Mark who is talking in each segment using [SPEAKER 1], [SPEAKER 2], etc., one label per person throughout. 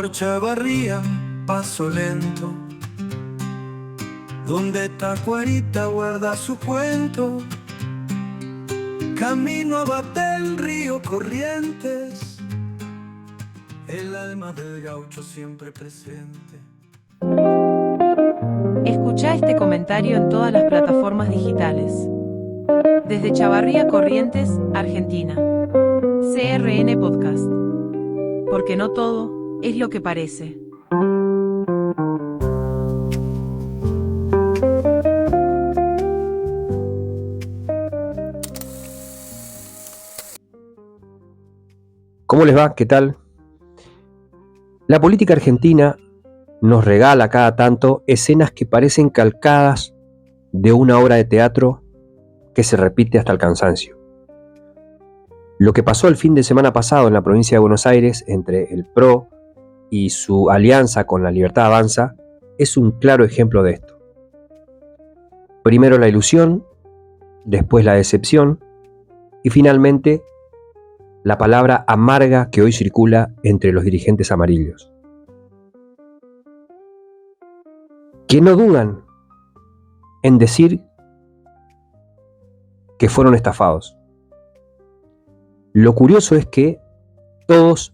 [SPEAKER 1] Por Chavarría paso lento, donde Tacuarita guarda su cuento. Camino a Batel, río Corrientes, el alma del gaucho siempre presente.
[SPEAKER 2] Escuchá este comentario en todas las plataformas digitales. Desde Chavarría Corrientes, Argentina. CRN Podcast. Porque no todo es lo que parece.
[SPEAKER 3] ¿Cómo les va? ¿Qué tal? La política argentina nos regala cada tanto escenas que parecen calcadas de una obra de teatro que se repite hasta el cansancio. Lo que pasó el fin de semana pasado en la provincia de Buenos Aires entre el PRO y su alianza con La Libertad Avanza es un claro ejemplo de esto. Primero la ilusión, después la decepción y finalmente la palabra amarga que hoy circula entre los dirigentes amarillos, que no dudan en decir que fueron estafados. Lo curioso es que todos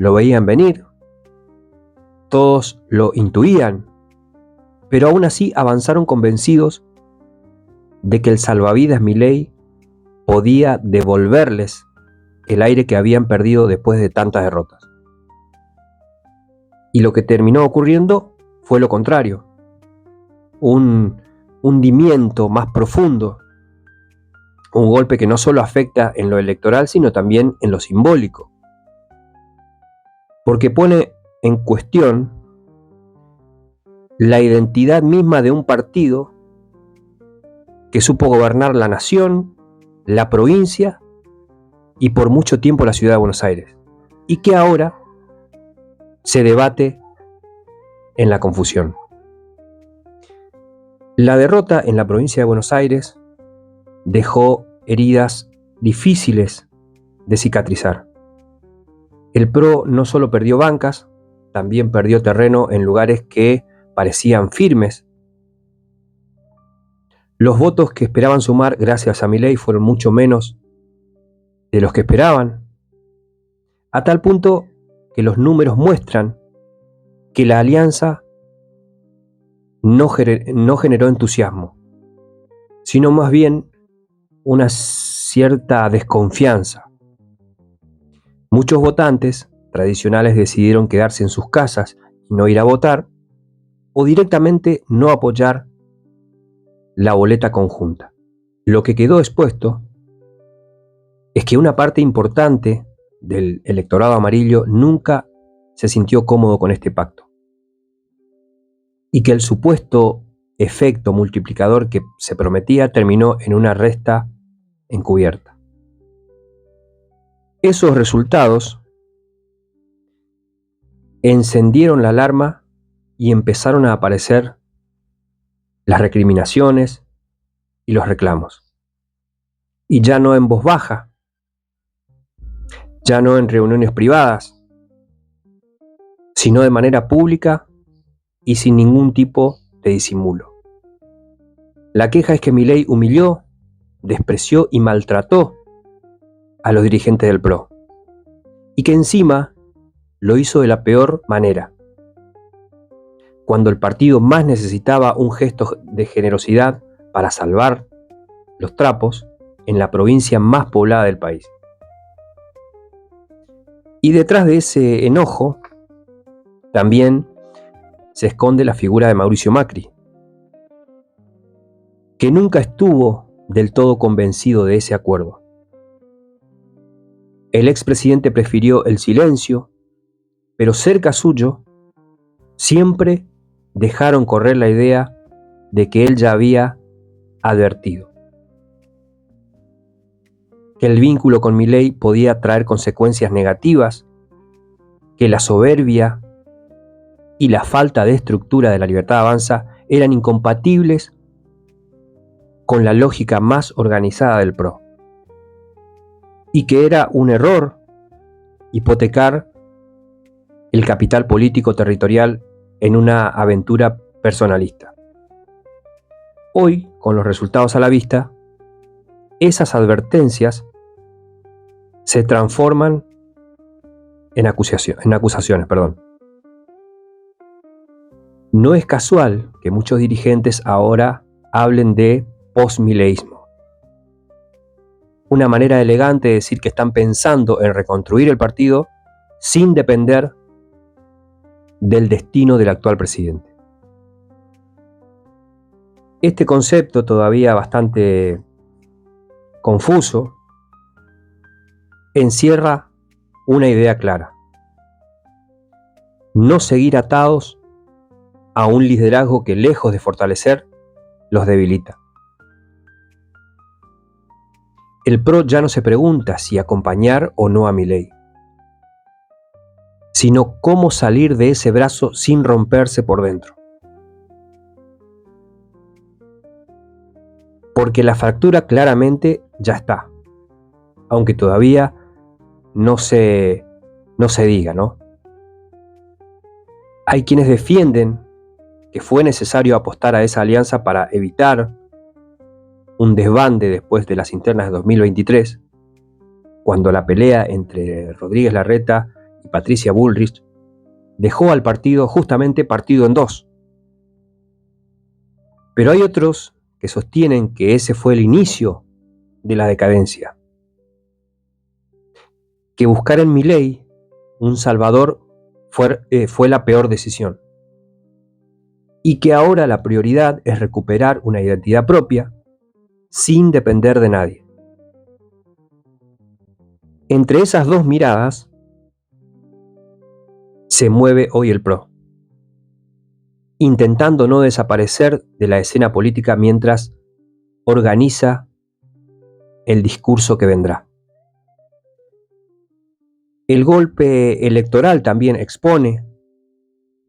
[SPEAKER 3] lo veían venir, todos lo intuían, pero aún así avanzaron convencidos de que el salvavidas Milei podía devolverles el aire que habían perdido después de tantas derrotas. Y lo que terminó ocurriendo fue lo contrario, un hundimiento más profundo, un golpe que no solo afecta en lo electoral, sino también en lo simbólico, porque pone en cuestión la identidad misma de un partido que supo gobernar la nación, la provincia y por mucho tiempo la ciudad de Buenos Aires, y que ahora se debate en la confusión. La derrota en la provincia de Buenos Aires dejó heridas difíciles de cicatrizar. El PRO no solo perdió bancas, también perdió terreno en lugares que parecían firmes. Los votos que esperaban sumar gracias a Milei fueron mucho menos de los que esperaban, a tal punto que los números muestran que la alianza no generó entusiasmo, sino más bien una cierta desconfianza. Muchos votantes tradicionales decidieron quedarse en sus casas y no ir a votar, o directamente no apoyar la boleta conjunta. Lo que quedó expuesto es que una parte importante del electorado amarillo nunca se sintió cómodo con este pacto, y que el supuesto efecto multiplicador que se prometía terminó en una resta encubierta. Esos resultados encendieron la alarma y empezaron a aparecer las recriminaciones y los reclamos. Y ya no en voz baja, ya no en reuniones privadas, sino de manera pública y sin ningún tipo de disimulo. La queja es que Milei humilló, despreció y maltrató a los dirigentes del PRO, y que encima lo hizo de la peor manera, cuando el partido más necesitaba un gesto de generosidad para salvar los trapos en la provincia más poblada del país. Y detrás de ese enojo también se esconde la figura de Mauricio Macri, que nunca estuvo del todo convencido de ese acuerdo. El expresidente prefirió el silencio, pero cerca suyo siempre dejaron correr la idea de que él ya había advertido que el vínculo con Milei podía traer consecuencias negativas, que la soberbia y la falta de estructura de La Libertad Avanza eran incompatibles con la lógica más organizada del PRO, y que era un error hipotecar el capital político territorial en una aventura personalista. Hoy, con los resultados a la vista, esas advertencias se transforman en acusaciones. No es casual que muchos dirigentes ahora hablen de postmileísmo. Una manera elegante de decir que están pensando en reconstruir el partido sin depender del destino del actual presidente. Este concepto, todavía bastante confuso, encierra una idea clara: no seguir atados a un liderazgo que, lejos de fortalecer, los debilita. El PRO ya no se pregunta si acompañar o no a Milei, sino cómo salir de ese brazo sin romperse por dentro. Porque la fractura claramente ya está, aunque todavía no se diga, ¿no? Hay quienes defienden que fue necesario apostar a esa alianza para evitar un desbande después de las internas de 2023, cuando la pelea entre Rodríguez Larreta y Patricia Bullrich dejó al partido justamente partido en dos. Pero hay otros que sostienen que ese fue el inicio de la decadencia, que buscar en Milei un salvador fue la peor decisión, y que ahora la prioridad es recuperar una identidad propia sin depender de nadie. Entre esas dos miradas se mueve hoy el PRO, intentando no desaparecer de la escena política mientras organiza el discurso que vendrá. El golpe electoral también expone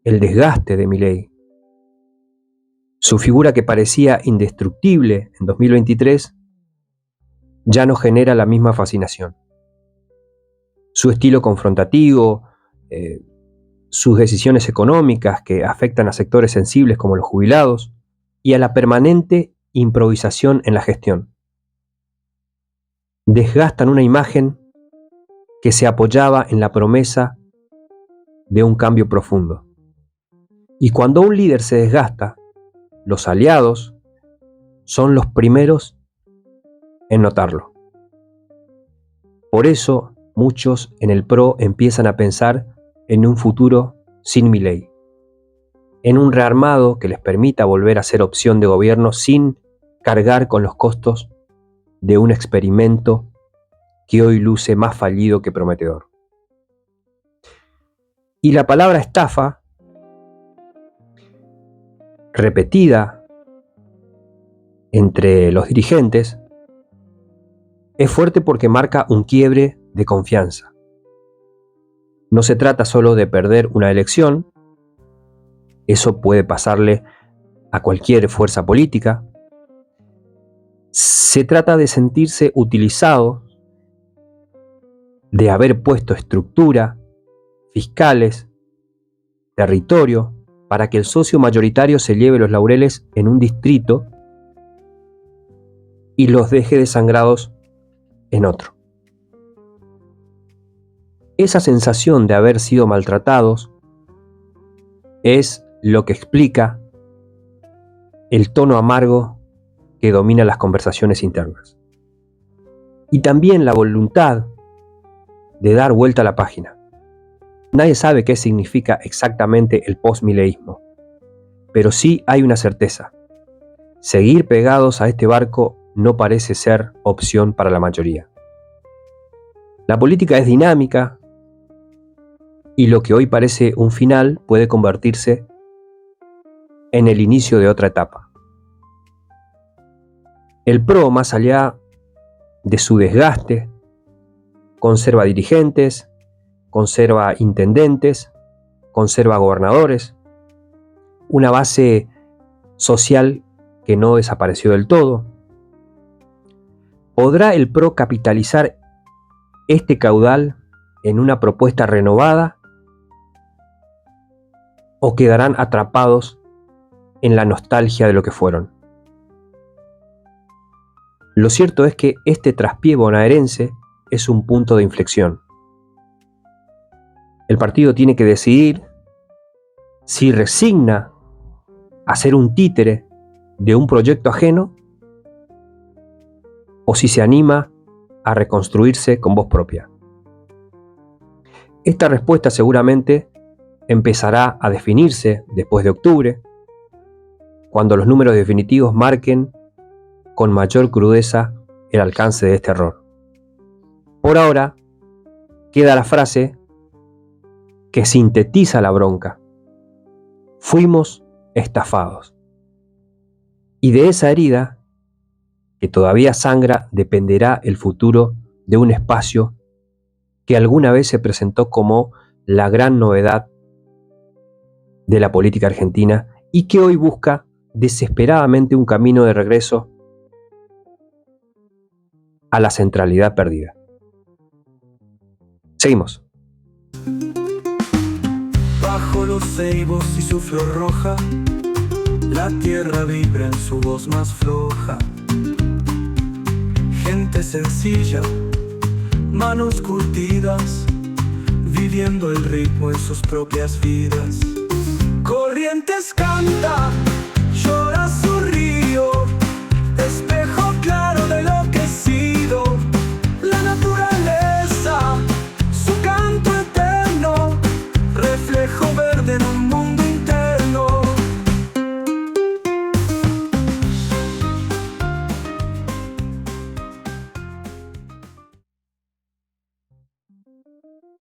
[SPEAKER 3] el desgaste de Milei. Su figura, que parecía indestructible en 2023, ya no genera la misma fascinación. Su estilo confrontativo, sus decisiones económicas que afectan a sectores sensibles como los jubilados, y a la permanente improvisación en la gestión, desgastan una imagen que se apoyaba en la promesa de un cambio profundo. Y cuando un líder se desgasta, los aliados son los primeros en notarlo. Por eso muchos en el PRO empiezan a pensar en un futuro sin Milei, en un rearmado que les permita volver a ser opción de gobierno sin cargar con los costos de un experimento que hoy luce más fallido que prometedor. Y la palabra estafa, repetida entre los dirigentes, es fuerte porque marca un quiebre de confianza. No se trata solo de perder una elección, eso puede pasarle a cualquier fuerza política. Se trata de sentirse utilizado, de haber puesto estructura, fiscales, territorio, para que el socio mayoritario se lleve los laureles en un distrito y los deje desangrados en otro. Esa sensación de haber sido maltratados es lo que explica el tono amargo que domina las conversaciones internas. Y también la voluntad de dar vuelta a la página. Nadie sabe qué significa exactamente el postmileísmo, pero sí hay una certeza: seguir pegados a este barco no parece ser opción para la mayoría. La política es dinámica y lo que hoy parece un final puede convertirse en el inicio de otra etapa. El PRO, más allá de su desgaste, conserva dirigentes, conserva intendentes, conserva gobernadores, una base social que no desapareció del todo. ¿Podrá el PRO capitalizar este caudal en una propuesta renovada o quedarán atrapados en la nostalgia de lo que fueron. Lo cierto es que este traspié bonaerense es un punto de inflexión. El partido tiene que decidir si resigna a ser un títere de un proyecto ajeno o si se anima a reconstruirse con voz propia. Esta respuesta seguramente empezará a definirse después de octubre, cuando los números definitivos marquen con mayor crudeza el alcance de este error. Por ahora, queda la frase que sintetiza la bronca: fuimos estafados. Y de esa herida, que todavía sangra, dependerá el futuro de un espacio que alguna vez se presentó como la gran novedad de la política argentina y que hoy busca desesperadamente un camino de regreso a la centralidad perdida. Seguimos.
[SPEAKER 1] Bajo los ceibos y su flor roja, la tierra vibra en su voz más floja. Gente sencilla, manos curtidas, viviendo el ritmo en sus propias vidas. Corrientes canta, llora su río, espejo claro de lo que he sido. La naturaleza, su canto eterno, reflejo verde en un mundo interno.